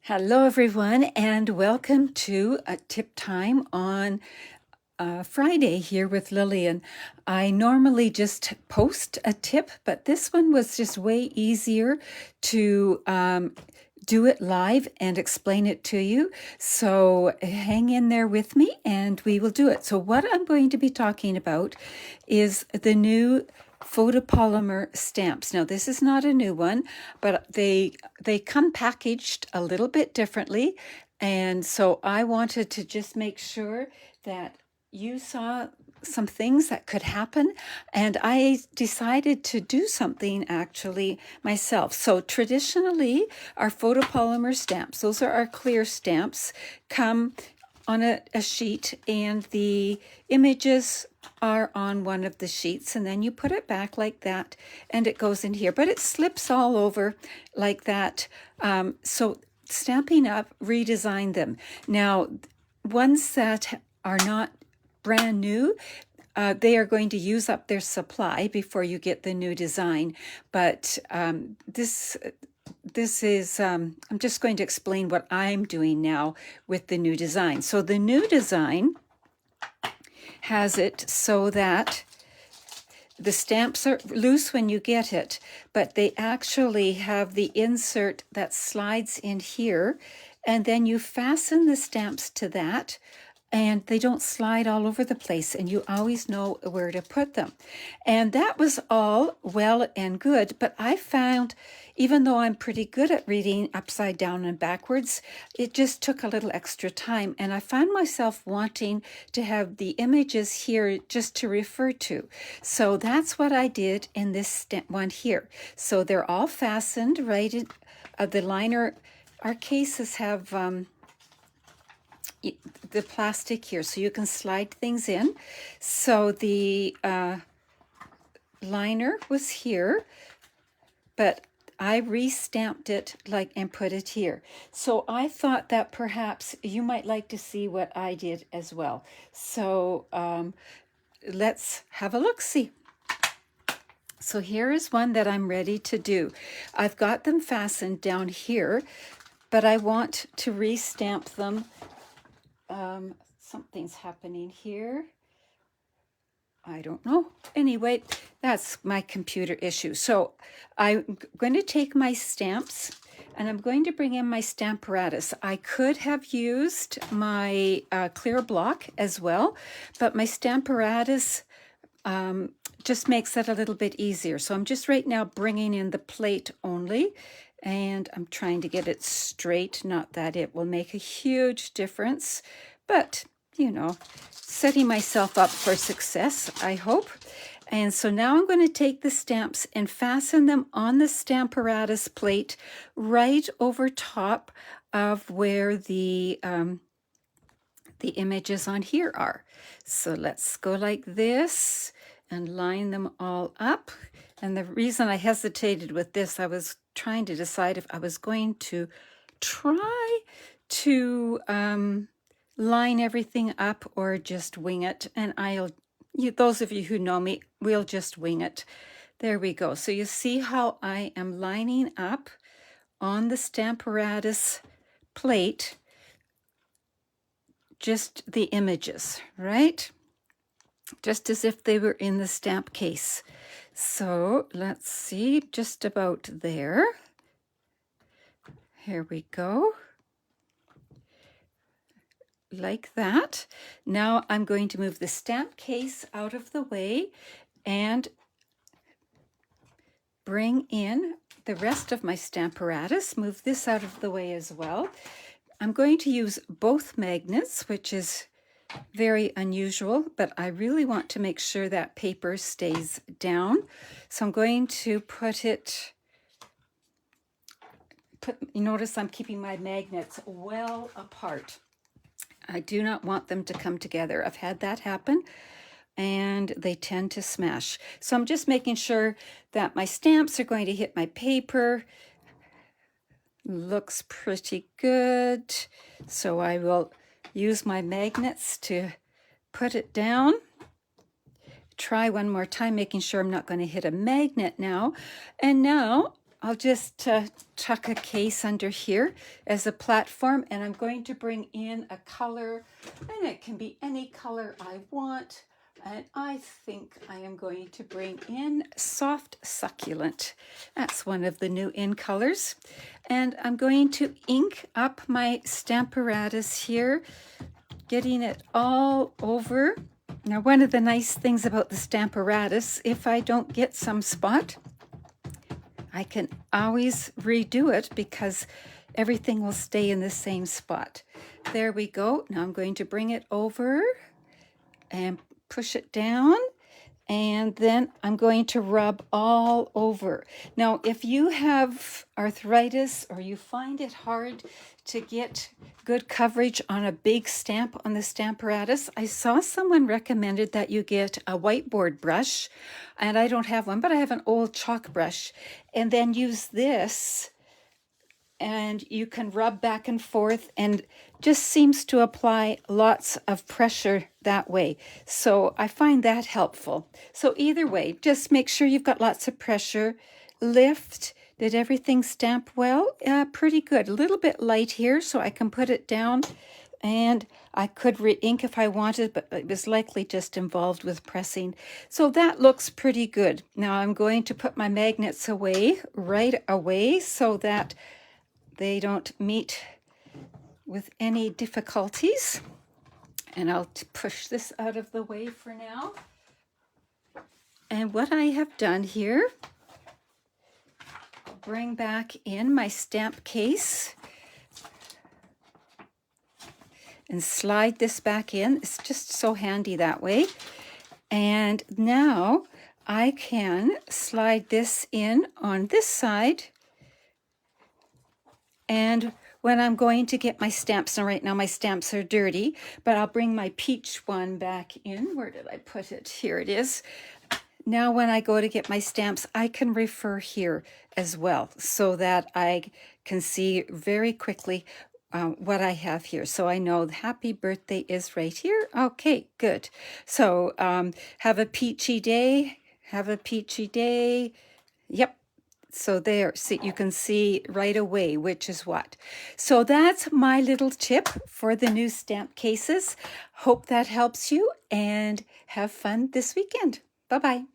Hello, everyone, and welcome to a tip time on Friday here with Lillian. I normally just post a tip, but this one was just way easier to do it live and explain it to you. So hang in there with me and we will do it. So what I'm going to be talking about is the new photopolymer stamps. Now, this is not a new one, but they come packaged a little bit differently. And so I wanted to just make sure that you saw some things that could happen, and I decided to do something actually myself. So traditionally, our photopolymer stamps, those are our clear stamps, come on a sheet, and the images are on one of the sheets, and then you put it back like that and it goes in here, but it slips all over like that. So Stampin' Up! Redesigned them. Now, ones that are not brand new, they are going to use up their supply before you get the new design. But this is, I'm just going to explain what I'm doing now with the new design. So the new design has it so that the stamps are loose when you get it, but they actually have the insert that slides in here, and then you fasten the stamps to that, and they don't slide all over the place, and you always know where to put them. And that was all well and good, but I found, even though I'm pretty good at reading upside down and backwards, it just took a little extra time, and I found myself wanting to have the images here just to refer to. So that's what I did in this one here. So they're all fastened right in the liner. Our cases have the plastic here, so you can slide things in. So the liner was here, but I re-stamped it and put it here. So I thought that perhaps you might like to see what I did as well. So let's have a look-see. So here is one that I'm ready to do. I've got them fastened down here, but I want to re-stamp them. Something's happening here. I don't know. Anyway, that's my computer issue. So I'm going to take my stamps and I'm going to bring in my Stamparatus. I could have used my clear block as well, but my Stamparatus just makes it a little bit easier. So I'm just right now bringing in the plate only, and I'm trying to get it straight. Not that it will make a huge difference, but you know, setting myself up for success, I hope. And so now I'm going to take the stamps and fasten them on the Stamparatus plate right over top of where the images on here are. So let's go like this and line them all up. And the reason I hesitated with this, I was trying to decide if I was going to try to line everything up or just wing it. And those of you who know me, we'll just wing it. There we go. So you see how I am lining up on the Stamparatus plate just the images, right? Just as if they were in the stamp case. So let's see, just about there. Here we go. Like that. Now I'm going to move the stamp case out of the way and bring in the rest of my Stamparatus. Move this out of the way as well. I'm going to use both magnets, which is very unusual, but I really want to make sure that paper stays down. So I'm going to you notice I'm keeping my magnets well apart. I do not want them to come together. I've had that happen, and they tend to smash. So I'm just making sure that my stamps are going to hit my paper. Looks pretty good. So I will use my magnets to put it down. Try one more time, making sure I'm not going to hit a magnet now. And now I'll just tuck a case under here as a platform, and I'm going to bring in a color, and it can be any color I want. And I think I am going to bring in Soft Succulent. That's one of the new in colors. And I'm going to ink up my Stamparatus here, getting it all over. Now, one of the nice things about the Stamparatus, if I don't get some spot, I can always redo it because everything will stay in the same spot. There we go. Now I'm going to bring it over and push it down, and then I'm going to rub all over. Now, if you have arthritis or you find it hard to get good coverage on a big stamp on the Stamparatus, I saw someone recommended that you get a whiteboard brush, and I don't have one, but I have an old chalk brush, and then use this, and you can rub back and forth, and just seems to apply lots of pressure that way. So I find that helpful. So either way, just make sure you've got lots of pressure. Lift. Did everything stamp well? Pretty good. A little bit light here, so I can put it down, and I could re-ink if I wanted, but it was likely just involved with pressing. So that looks pretty good. Now I'm going to put my magnets away right away so that they don't meet with any difficulties. And I'll push this out of the way for now. And what I have done here, I'll bring back in my stamp case and slide this back in. It's just so handy that way. And now I can slide this in on this side. And when I'm going to get my stamps, and right now my stamps are dirty, but I'll bring my peach one back in. Where did I put it? Here it is. Now when I go to get my stamps, I can refer here as well so that I can see very quickly what I have here. So I know the happy birthday is right here. Okay, good. So have a peachy day. Have a peachy day. Yep. So there, see, you can see right away which is what. So that's my little tip for the new stamp cases. Hope that helps you, and have fun this weekend. Bye-bye.